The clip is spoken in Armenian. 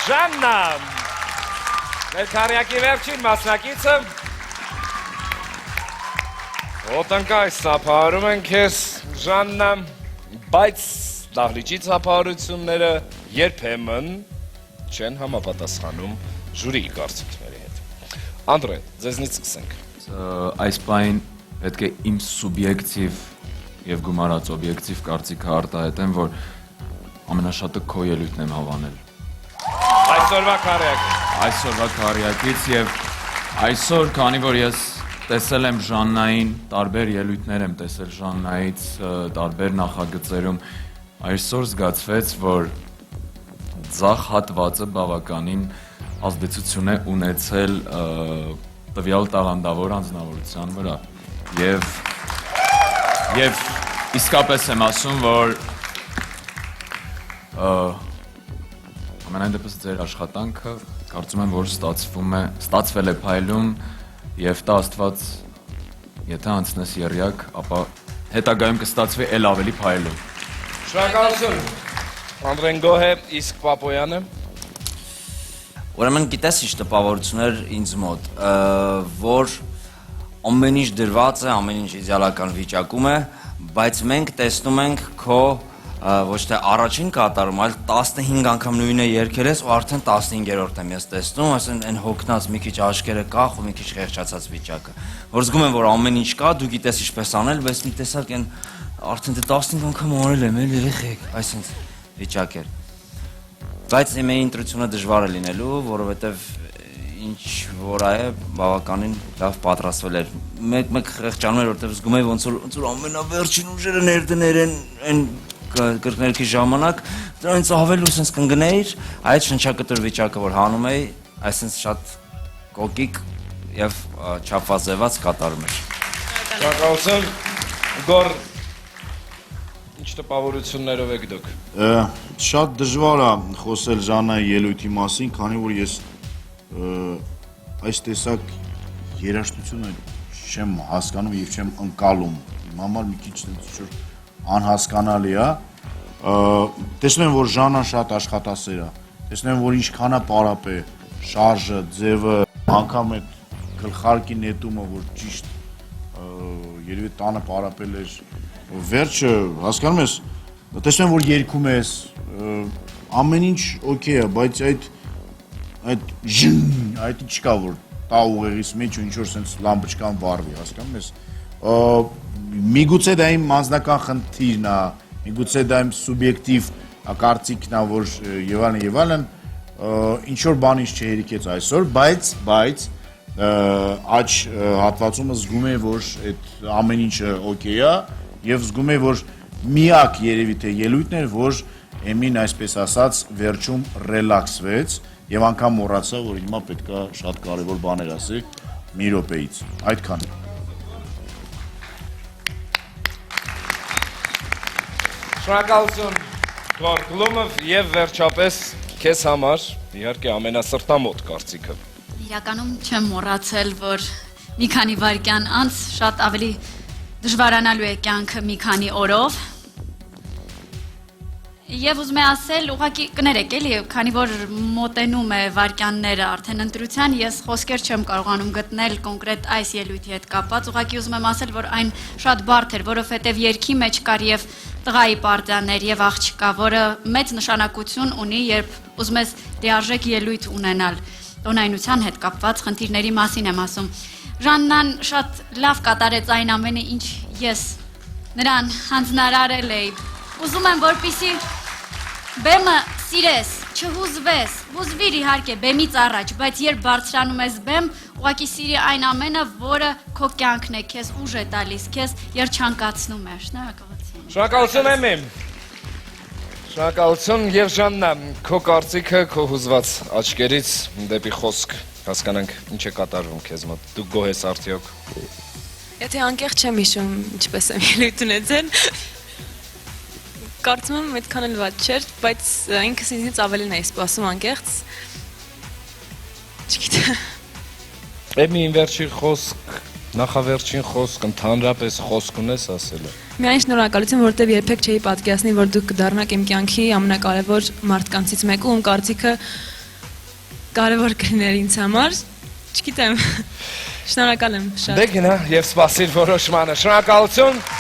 Ժաննա, մեր քարյակի վերջին մասնակիցը Ոտնկայ սապահարում են քեզ, Ժաննա, բայց դահլիճի սապահարությունները երբեմն չեն համապատասխանում ժյուրիի կարծիքների հետ։ Անդրե, ձեզնից սկսենք։ Այս պահին պետք է իմ սուբյեկտիվ և գումարած օբյեկտիվ կարծիքը արտահայտեմ, որ ամենաշատը քո ելույթն եմ հավանել։ Այսօրվա քարյակից։ Այսօրվա քարյակից և այսօր, քանի որ ես տեսել եմ Ժաննային, տարբեր ելույթներ եմ տեսել Ժաննայից, տարբեր նախագծերում, այսօր զգացվեց, որ ձախ հատվածը բավականին ազդեցություն է ունեցել տվյալ տաղանդավոր անձնավորության վրա։ Եվ իսկապես եմ ասում, որ ամենայն դեպս ձեր աշխատանքը կարծում եմ, որ ստացվել է փայլում և տա Աստված, եթե անցնես եռյակ, ապա հետագայում կստացվի էլ ավելի փայլում։ Շնորհակալություն։ Անդրեն գոհ է, իսկ Պապոյանը։ Ուրեմն գիտես ինչ տպավորություն էր ինձ մոտ, որ ամեն ինչ դրված է, ամեն ինչ իդեալական վիճակում է, բայց մենք տեսնում ենք քո ոչ թե առաջին կատարում, այլ 15 անգամ նույնը երգել ես ու արդեն 15-րդ եմ ես տեսնում, այսինքն այն հոգնած մի քիչ աչքերը կախ ու մի քիչ խեղճացած վիճակը։ Որ զգում եմ, որ ամեն ինչ կա, դու գիտես ինչպես անել, բայց մի տեսակ այն արդեն դե 15 անգամ արել եմ, էլ երեխեք, այսինքն վիճակ էր։ Բայց իմ ինտրությունը դժվար է լինելու, որովհետև ինչ որ է բավականին լավ պատրաստվել էր։ Մեկ խեղճանում էր, որովհետև զգում եմ ոնց որ ամենավերջին ուժերը ներդներ են կրկներքի ժամանակ, դրանից ավել ու սենց կնգնեիր, այդ շնչակտոր վիճակը, որ հանում էի, այսենց շատ կոկիկ և չապվազեված կատարում էր։ Շնորհակալություն, Գոր, ինչ տպավորություններով եք դուք։ Շատ դժվար է խոսել Ժաննայի ելույթի մասին, քանի որ ես այս տեսակ երաժշտությունը չեմ հասկանում և չեմ ընկալում, իմ համար մի քիչ անհասկանալի է, տեսնում եմ, որ Ժաննան շատ աշխատասեր է, տեսնում եմ, որ ինչքան է պարապ է, շարժը, ձևը, անգամ այդ գլխարկի նետումը, որ ճիշտ երևի տանը պարապել էր, վերջը, հասկանում ես, տեսնում եմ, որ երգում ես, ամեն ինչ օքեյ է, բայց այդ չկա, որ տա ուղեղիս մեջ ու ինչ-որ սենց լամպոչկան վառվի, հասկանում ես, միգուցե դա իմ անձնական խնդիրն է, միգուցե դա իմ սուբյեկտիվ կարծիքն է, որ եւ այլն, ինչ-որ բան ինչ չհերիքեց այսօր, բայց աջ հատվածումը զգում է, որ այդ ամեն ինչը օքեյ է եւ զգում է, որ միակ երևի թե ելույթն էր, որ Էմին այսպես ասած վերջում ռելաքսվեց եւ անգամ մոռացա, որ հիմա պետքա շատ կարեւոր բաներ ասի մի րոպեից, այդքան։ Շնորհակալություն Գոր Գլումով եւ վերջապես քեզ համար իհարկե ամենասրտամոտ կարծիքը։ Իրականում չեմ մոռացել, որ մի քանի վայրկյան անց շատ ավելի դժվարանալու է կյանքը մի քանի օրով։ Եվ ուզում եմ ասել, ուղղակի կներեք էլի, քանի որ մոտենում է վայրկյանները արդեն ընտրության, ես խոսքեր չեմ կարողանում գտնել կոնկրետ այս ելույթի հետ կապված, ուղղակի ուզում եմ ասել, որ այն շատ բարդ էր, որովհետև երգի մեջ կար եւ տղայի պարտիաներ եւ աղջկա, որը մեծ նշանակություն ունի, երբ ուզում ես լիարժեք ելույթ ունենալ տոնայնության հետ կապված խնդիրների մասին եմ ասում։ Ժաննան շատ լավ կատարեց այն ամենը, ինչ ես նրան հանձնարարել էի։ Ուզում եմ, որպեսզի բեմը սիրես, չհուզվես, հուզվիր իհարկե բեմից առաջ, բայց երբ բարձրանում ես բեմ, ուղղակի սիրի այն ամենը, որը քո կյանքն է, քեզ ուժ է տալիս, քեզ երջանկացնում է։ Շնորհակալություն։ Շնորհակալություն Էմի։ Շնորհակալություն եւ Ժաննա, քո կարծիքը, քո հուզված աչքերից դեպի խոսք հասկանանք ինչ է կատարվում քեզ մոտ։ Դու գոհ ես արդյոք։ Եթե անկեղծ չեմ հիշում, ինչպես եմ ելույթ ունեցել, կարծում եմ այդքան էլ վատ չէր, բայց ինքս ինձնից ավելին էի սպասում անկեղծ։ Չգիտեմ։ Էմի վերջին խոսք, նախավերջին խոսք, ընդհանրապես խոսք ունես ասելը։ Միայն շնորհակալություն, որտեվ երբեք չէի պատկերացնի, որ դուք կդառնաք իմ կյանքի ամենակարևոր մարդկանցից մեկը, ում կարծիքը կարևոր կլիներ ինձ համար։ Չգիտեմ։ Շնորհակալ եմ շատ։ Դե գնա եւ սպասիր որոշմանը։ Շնորհակալություն։